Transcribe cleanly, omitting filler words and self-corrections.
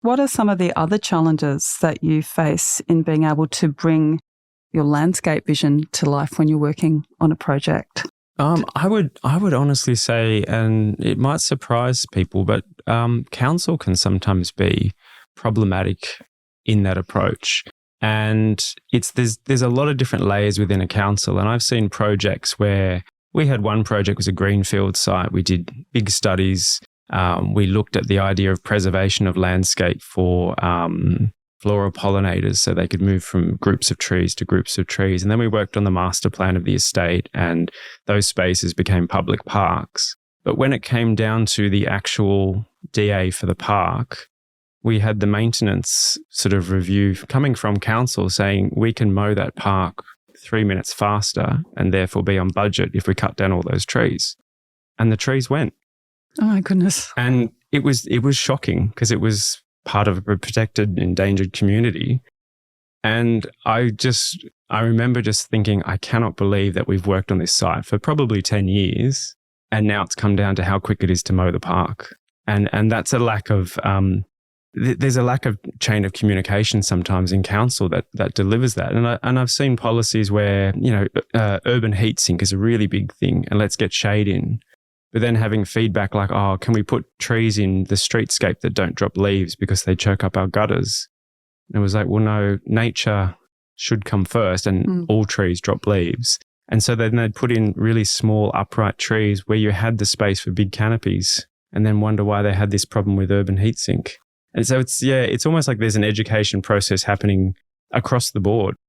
What are some of the other challenges that you face in being able to bring your landscape vision to life when you're working on a project? I would honestly say, and it might surprise people, but council can sometimes be problematic in that approach. And there's a lot of different layers within a council. And I've seen projects where we had one project was a greenfield site. We did big studies. We looked at the idea of preservation of landscape for floral pollinators so they could move from groups of trees to groups of trees. And then we worked on the master plan of the estate, and those spaces became public parks. But when it came down to the actual DA for the park, we had the maintenance sort of review coming from council saying we can mow that park 3 minutes faster and therefore be on budget if we cut down all those trees. And the trees went. Oh my goodness. And it was shocking because it was part of a protected, endangered community. And I remember just thinking, I cannot believe that we've worked on this site for probably 10 years and now it's come down to how quick it is to mow the park. And that's a lack of, there's a lack of chain of communication sometimes in council that delivers that. And I've seen policies where, urban heat sink is a really big thing and let's get shade in. But then having feedback like, oh, can we put trees in the streetscape that don't drop leaves because they choke up our gutters? And it was like, well, no, nature should come first and all trees drop leaves. And so then they'd put in really small upright trees where you had the space for big canopies and then wonder why they had this problem with urban heat sink. And so it's almost like there's an education process happening across the board.